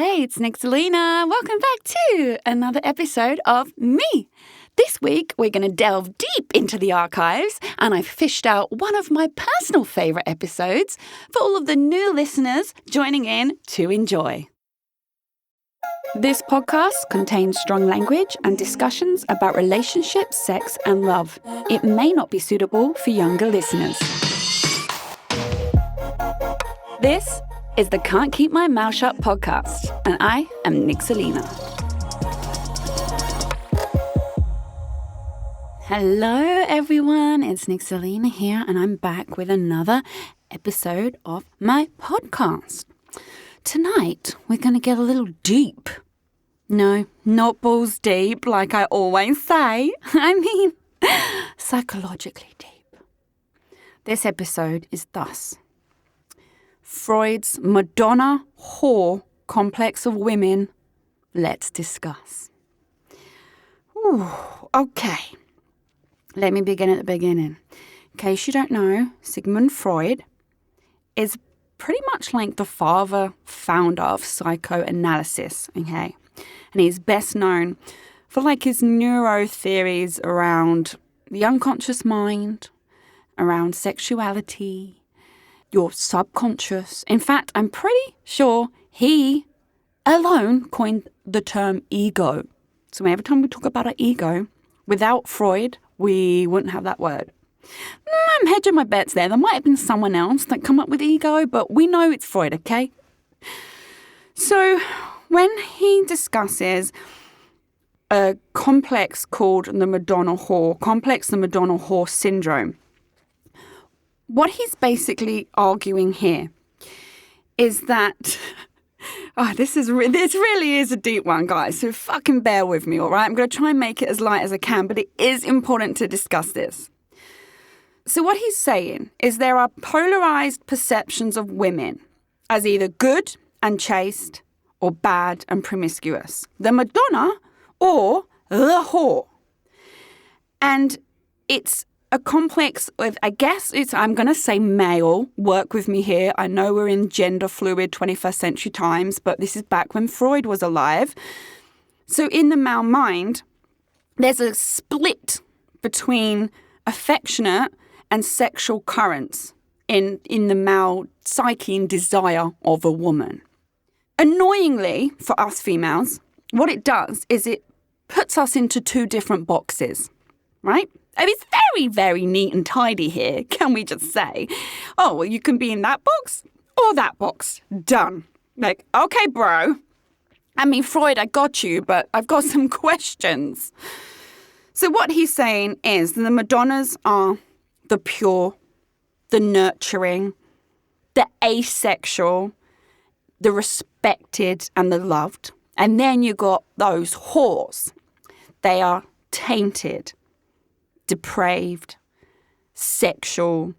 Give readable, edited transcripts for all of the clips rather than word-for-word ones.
Hey, it's Nixalina. Welcome back to another episode of Me. This week, we're going to delve deep into the archives, and I've fished out one of my personal favourite episodes for all of the new listeners joining in to enjoy. This podcast contains strong language and discussions about relationships, sex, and love. It may not be suitable for younger listeners. This is the Can't Keep My Mouth Shut podcast, and I am Nixalina. Hello everyone, it's Nixalina here, and I'm back with another episode of my podcast. Tonight, we're going to get a little deep. No, not balls deep like I always say. I mean, psychologically deep. This episode is thus: Freud's Madonna-Whore complex of women. Let's discuss. Okay. Let me begin at the beginning. In case you don't know, Sigmund Freud is pretty much like the founder of psychoanalysis, okay? And he's best known for like his neuro theories around the unconscious mind, around sexuality, your subconscious. In fact, I'm pretty sure he alone coined the term ego. So every time we talk about our ego, without Freud, we wouldn't have that word. I'm hedging my bets there. There might have been someone else that come up with ego, but we know it's Freud, okay? So when he discusses a complex called the Madonna-Whore syndrome, what he's basically arguing here is that, this really is a deep one, guys, so fucking bear with me, all right? I'm going to try and make it as light as I can, but it is important to discuss this. So what he's saying is there are polarized perceptions of women as either good and chaste or bad and promiscuous. The Madonna or the whore. And it's a complex of, I'm going to say male, work with me here. I know we're in gender fluid 21st century times, but this is back when Freud was alive. So in the male mind, there's a split between affectionate and sexual currents in the male psyche and desire of a woman. Annoyingly, for us females, what it does is it puts us into two different boxes, right? I mean, it's very, very neat and tidy here, can we just say? Oh, well, you can be in that box or that box. Done. Like, okay, bro. I mean, Freud, I got you, but I've got some questions. So what he's saying is the Madonnas are the pure, the nurturing, the asexual, the respected and the loved. And then you got those whores. They are tainted, depraved, sexual,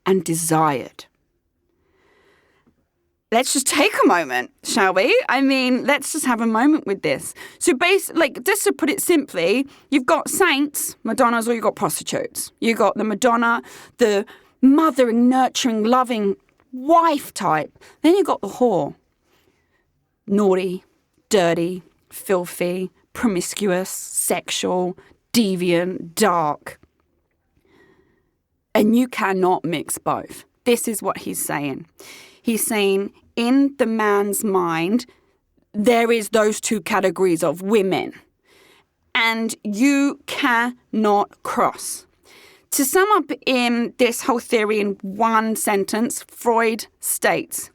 and desired. Let's just take a moment, shall we? I mean, let's just have a moment with this. So just to put it simply, you've got saints, Madonnas, or you've got prostitutes. You've got the Madonna, the mothering, nurturing, loving wife type. Then you've got the whore. Naughty, dirty, filthy, promiscuous, sexual, deviant, dark. And you cannot mix both. This is what he's saying. He's saying in the man's mind, there is those two categories of women. And you cannot cross. To sum up in this whole theory in one sentence, Freud states,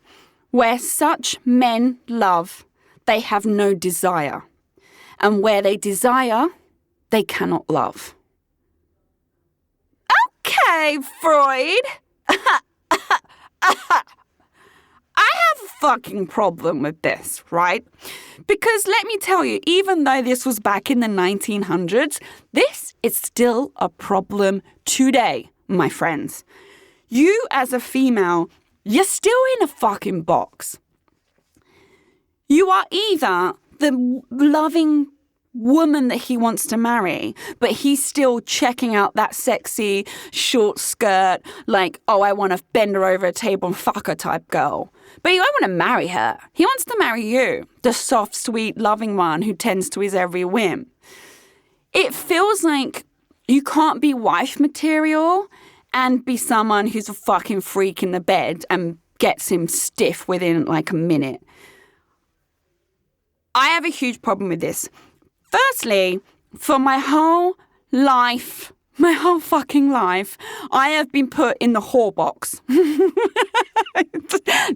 where such men love, they have no desire. And where they desire, they cannot love. Okay, Freud. I have a fucking problem with this, right? Because let me tell you, even though this was back in the 1900s, this is still a problem today, my friends. You as a female, you're still in a fucking box. You are either the loving, woman that he wants to marry, but he's still checking out that sexy short skirt, like, oh, I want to bend her over a table and fuck her type girl. But you don't want to marry her. He wants to marry you, the soft, sweet, loving one who tends to his every whim. It feels like you can't be wife material and be someone who's a fucking freak in the bed and gets him stiff within like a minute. I have a huge problem with this. Firstly, for my whole fucking life, I have been put in the whore box.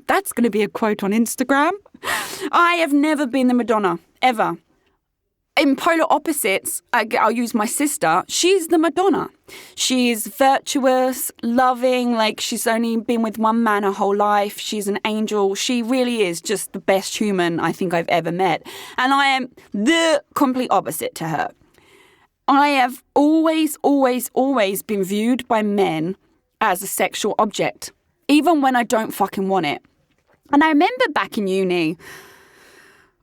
That's going to be a quote on Instagram. I have never been the Madonna, ever. In polar opposites, I'll use my sister. She's the Madonna. She's virtuous, loving, like she's only been with one man her whole life. She's an angel. She really is just the best human I think I've ever met. And I am the complete opposite to her. I have always been viewed by men as a sexual object, even when I don't fucking want it. And I remember back in uni,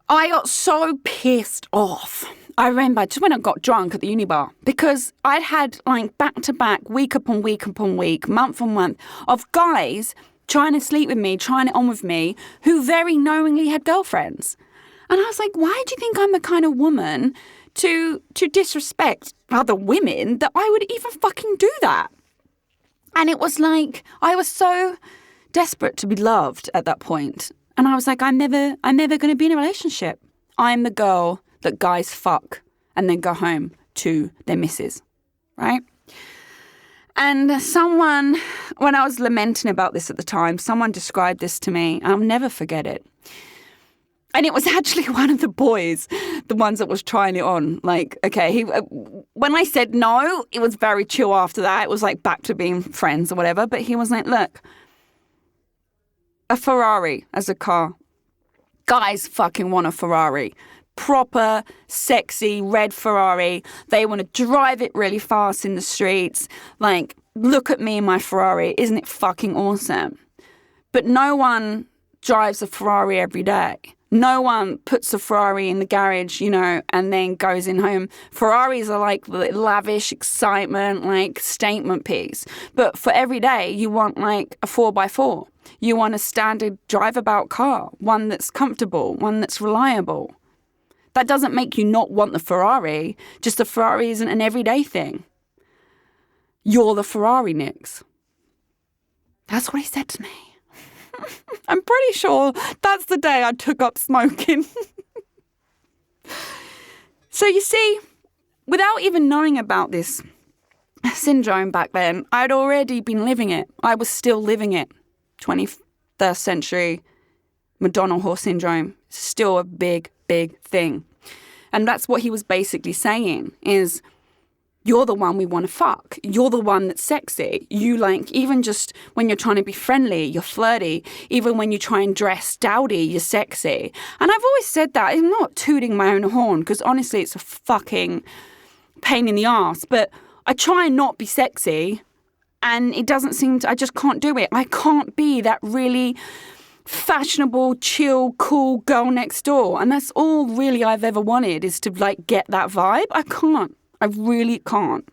I got so pissed off. I remember just when I got drunk at the uni bar, because I'd had like back-to-back, week upon week upon week, month on month, of guys trying to sleep with me, trying it on with me, who very knowingly had girlfriends. And I was like, why do you think I'm the kind of woman to disrespect other women that I would even fucking do that? And it was like, I was so desperate to be loved at that point. And I was like, I'm never going to be in a relationship. I'm the girl that guys fuck and then go home to their missus, right? And someone, when I was lamenting about this at the time, someone described this to me. I'll never forget it. And it was actually one of the boys, the ones that was trying it on. Like, okay, when I said no, it was very chill after that. It was like back to being friends or whatever. But he was like, look, a Ferrari as a car. Guys fucking want a Ferrari. Proper, sexy, red Ferrari. They want to drive it really fast in the streets. Like, look at me in my Ferrari. Isn't it fucking awesome? But no one drives a Ferrari every day. No one puts a Ferrari in the garage, and then goes in home. Ferraris are like lavish excitement, like statement piece. But for every day, you want like a 4x4. You want a standard drive-about car, one that's comfortable, one that's reliable. That doesn't make you not want the Ferrari. Just the Ferrari isn't an everyday thing. You're the Ferrari, Nix. That's what he said to me. I'm pretty sure that's the day I took up smoking. So you see, without even knowing about this syndrome back then, I'd already been living it. I was still living it. 21st century Madonna-Whore syndrome. Still a big, big thing. And that's what he was basically saying is, you're the one we want to fuck. You're the one that's sexy. You like, even just when you're trying to be friendly, you're flirty. Even when you try and dress dowdy, you're sexy. And I've always said that. I'm not tooting my own horn, because honestly, it's a fucking pain in the ass. But I try and not be sexy, and it doesn't seem to, I just can't do it. I can't be that really fashionable, chill, cool girl next door. And that's all really I've ever wanted, is to like get that vibe. I can't. I really can't.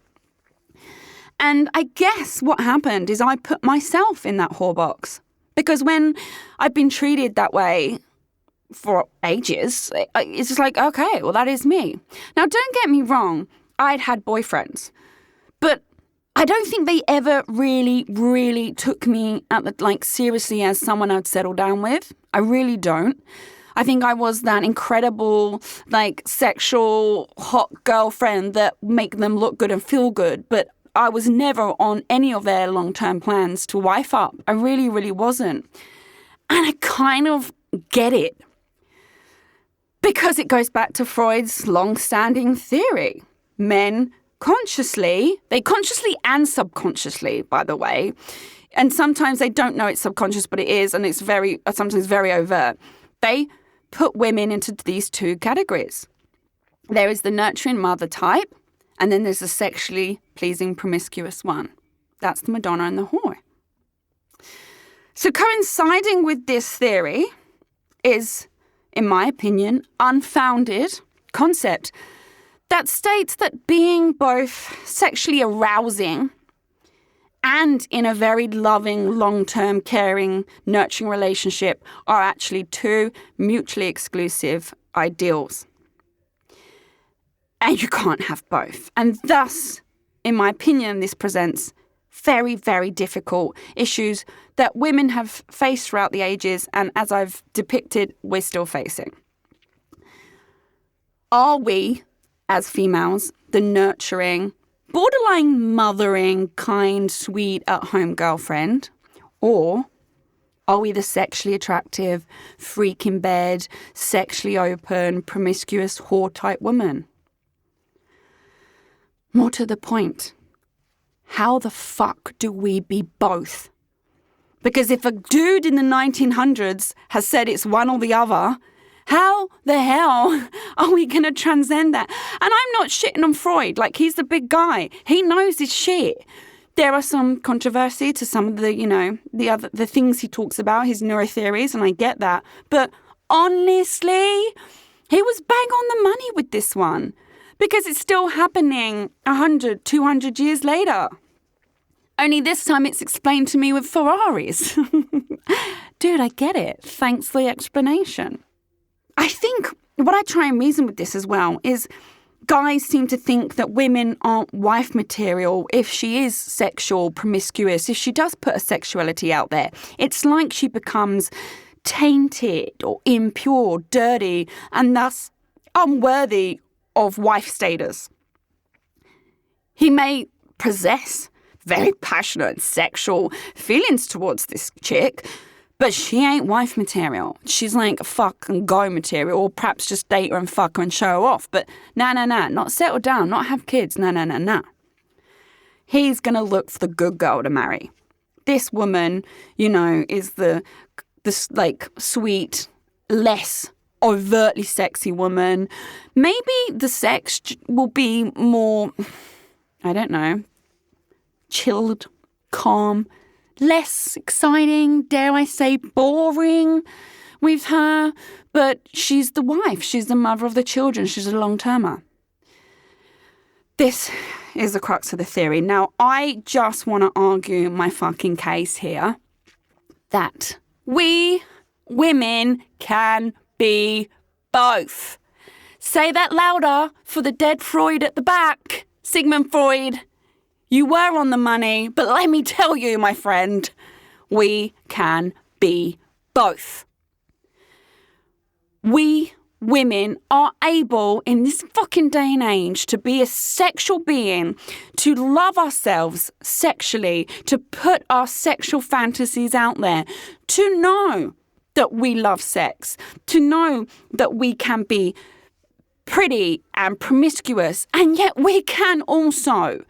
And I guess what happened is I put myself in that whore box. Because when I've been treated that way for ages, it's just like, okay, well, that is me. Now, don't get me wrong. I'd had boyfriends. But I don't think they ever really took me seriously as someone I'd settle down with. I really don't. I think I was that incredible, sexual, hot girlfriend that make them look good and feel good. But I was never on any of their long-term plans to wife up. I really wasn't. And I kind of get it. Because it goes back to Freud's long-standing theory. Men consciously and subconsciously, by the way, and sometimes they don't know it's subconscious, but it is, and it's sometimes very overt. They put women into these two categories. There is the nurturing mother type, and then there's the sexually pleasing promiscuous one. That's the Madonna and the whore. So coinciding with this theory is, in my opinion, unfounded concept that states that being both sexually arousing and in a very loving, long-term, caring, nurturing relationship are actually two mutually exclusive ideals. And you can't have both. And thus, in my opinion, this presents very, very difficult issues that women have faced throughout the ages, and as I've depicted, we're still facing. Are we, as females, the nurturing, borderline mothering, kind, sweet, at-home girlfriend? Or are we the sexually attractive, freak in bed, sexually open, promiscuous, whore-type woman? More to the point, how the fuck do we be both? Because if a dude in the 1900s has said it's one or the other, how the hell are we going to transcend that? And I'm not shitting on Freud. Like, he's the big guy. He knows his shit. There are some controversy to some of the, the things he talks about, his neurotheories, and I get that. But honestly, he was bang on the money with this one because it's still happening 100, 200 years later. Only this time it's explained to me with Ferraris. Dude, I get it. Thanks for the explanation. I think what I try and reason with this as well is guys seem to think that women aren't wife material if she is sexual, promiscuous, if she does put her sexuality out there. It's like she becomes tainted or impure, dirty, and thus unworthy of wife status. He may possess very passionate and sexual feelings towards this chick, but she ain't wife material. She's like fuck and go material, or perhaps just date her and fuck her and show her off. But nah, not settle down, not have kids, nah. He's gonna look for the good girl to marry. This woman, is the like sweet, less overtly sexy woman. Maybe the sex will be more, I don't know, chilled, calm, less exciting, dare I say, boring with her. But she's the wife. She's the mother of the children. She's a long-termer. This is the crux of the theory. Now, I just want to argue my fucking case here that we women can be both. Say that louder for the dead Freud at the back. Sigmund Freud. You were on the money, but let me tell you, my friend, we can be both. We women are able in this fucking day and age to be a sexual being, to love ourselves sexually, to put our sexual fantasies out there, to know that we love sex, to know that we can be pretty and promiscuous, and yet we can also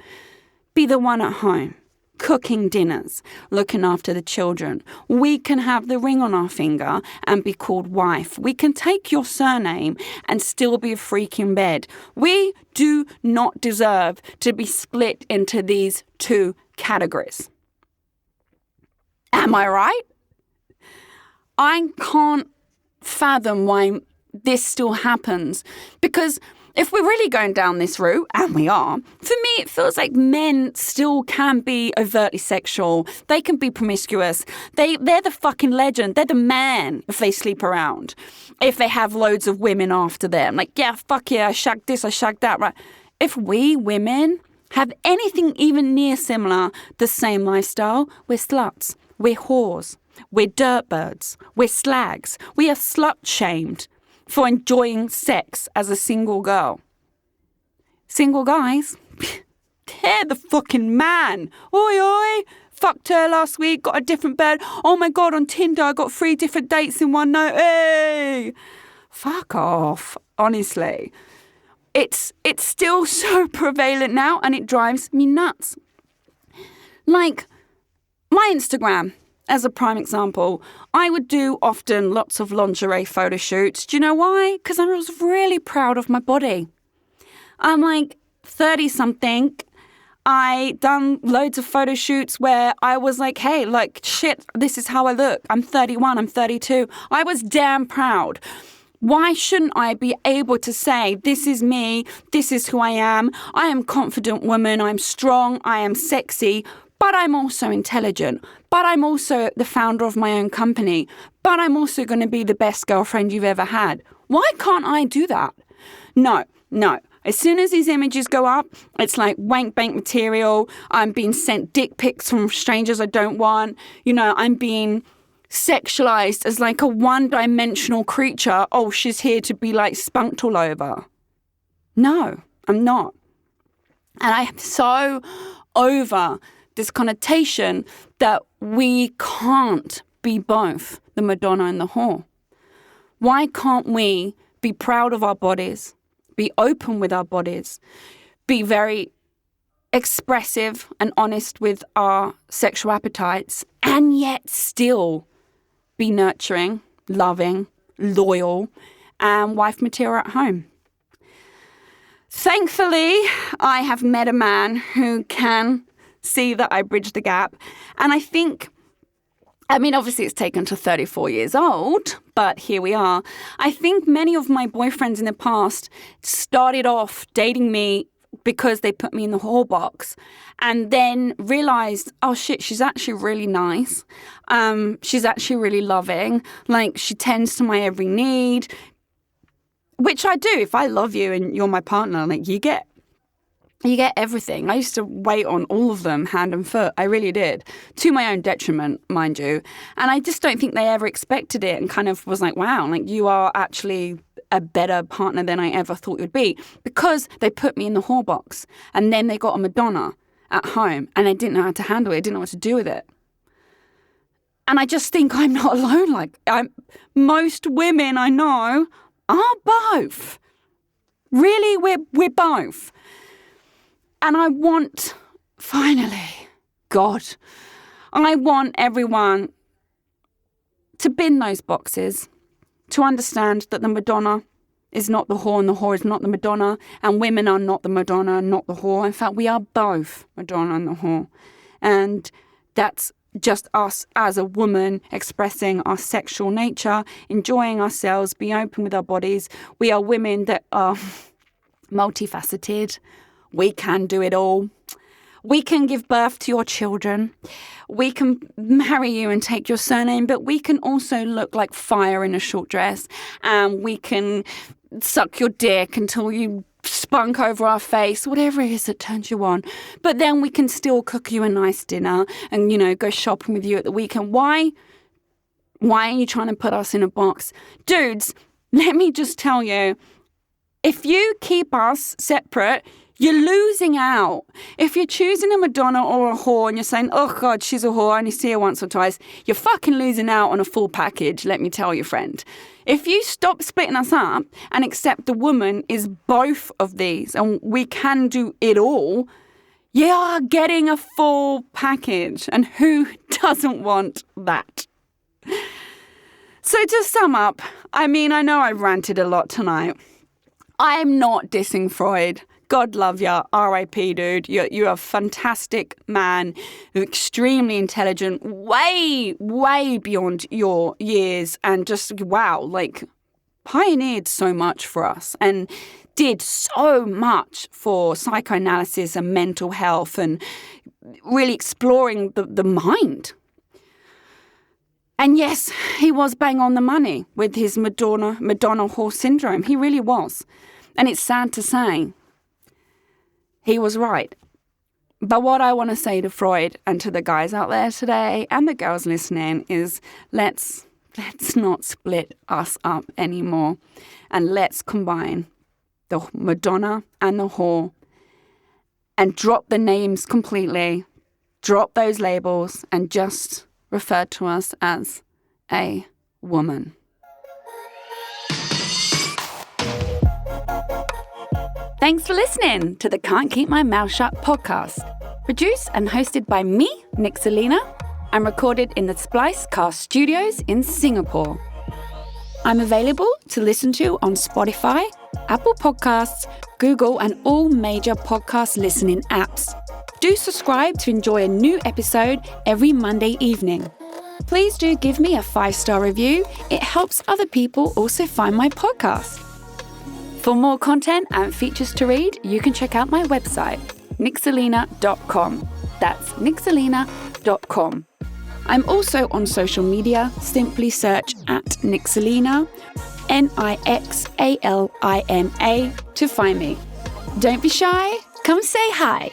be the one at home, cooking dinners, looking after the children. We can have the ring on our finger and be called wife. We can take your surname and still be a freak in bed. We do not deserve to be split into these two categories. Am I right? I can't fathom why this still happens, because if we're really going down this route, and we are, for me it feels like men still can be overtly sexual. They can be promiscuous. They're the fucking legend. They're the man if they sleep around. If they have loads of women after them. Like, yeah, fuck yeah, I shagged this, I shagged that, right? If we women have anything even near similar, the same lifestyle, we're sluts. We're whores. We're dirtbirds. We're slags. We are slut-shamed for enjoying sex as a single girl. Single guys, they're the fucking man. Oi, fucked her last week, got a different bed. Oh my God, on Tinder I got 3 different dates in one night. Hey! Fuck off, honestly. It's still so prevalent now, and it drives me nuts. Like, my Instagram, as a prime example, I would do often lots of lingerie photo shoots. Do you know why? Because I was really proud of my body. I'm like 30-something. I done loads of photo shoots where I was like, hey, like, shit, this is how I look. I'm 31, I'm 32. I was damn proud. Why shouldn't I be able to say, this is me, this is who I am a confident woman, I'm strong, I am sexy, but I'm also intelligent, but I'm also the founder of my own company, but I'm also going to be the best girlfriend you've ever had. Why can't I do that? No. As soon as these images go up, it's like wank bank material. I'm being sent dick pics from strangers I don't want. I'm being sexualized as like a one-dimensional creature. Oh, she's here to be like spunked all over. No, I'm not. And I'm so over this connotation that we can't be both the Madonna and the whore. Why can't we be proud of our bodies, be open with our bodies, be very expressive and honest with our sexual appetites, and yet still be nurturing, loving, loyal, and wife material at home? Thankfully, I have met a man who can see that I bridge the gap. And I think, obviously it's taken to 34 years old, but here we are. I think many of my boyfriends in the past started off dating me because they put me in the whore box and then realized, oh shit, she's actually really nice. She's actually really loving. Like, she tends to my every need, which I do. If I love you and you're my partner, like, you get everything. I used to wait on all of them hand and foot. I really did, to my own detriment, mind you. And I just don't think they ever expected it and kind of was like, wow, like, you are actually a better partner than I ever thought you'd be, because they put me in the whore box and then they got a Madonna at home and I didn't know how to handle it. I didn't know what to do with it. And I just think I'm not alone. Like, most women I know are both. Really, we're both. And I want, finally, God, I want everyone to bin those boxes, to understand that the Madonna is not the whore and the whore is not the Madonna, and women are not the Madonna and not the whore. In fact, we are both Madonna and the whore. And that's just us as a woman expressing our sexual nature, enjoying ourselves, being open with our bodies. We are women that are multifaceted. We can do it all. We can give birth to your children. We can marry you and take your surname, but we can also look like fire in a short dress. And we can suck your dick until you spunk over our face, whatever it is that turns you on. But then we can still cook you a nice dinner and, go shopping with you at the weekend. Why are you trying to put us in a box? Dudes, let me just tell you, if you keep us separate, you're losing out. If you're choosing a Madonna or a whore and you're saying, oh God, she's a whore, I only see her once or twice, you're fucking losing out on a full package, let me tell you, friend. If you stop splitting us up and accept the woman is both of these and we can do it all, you are getting a full package. And who doesn't want that? So to sum up, I know I've ranted a lot tonight. I'm not dissing Freud. God love ya, R.I.P. dude. You're a fantastic man, extremely intelligent, way, way beyond your years, and just, wow, like, pioneered so much for us and did so much for psychoanalysis and mental health and really exploring the mind. And yes, he was bang on the money with his Madonna-Whore syndrome. He really was. And it's sad to say, he was right. But what I want to say to Freud and to the guys out there today and the girls listening is let's not split us up anymore. And let's combine the Madonna and the whore and drop the names completely, drop those labels and just refer to us as a woman. Thanks for listening to the Can't Keep My Mouth Shut podcast. Produced and hosted by me, Nixalina, and recorded in the Splice Cast Studios in Singapore. I'm available to listen to on Spotify, Apple Podcasts, Google, and all major podcast listening apps. Do subscribe to enjoy a new episode every Monday evening. Please do give me a 5-star review. It helps other people also find my podcast. For more content and features to read, you can check out my website, Nixalina.com. That's Nixalina.com. I'm also on social media. Simply search at Nixalina, Nixalina, to find me. Don't be shy. Come say hi.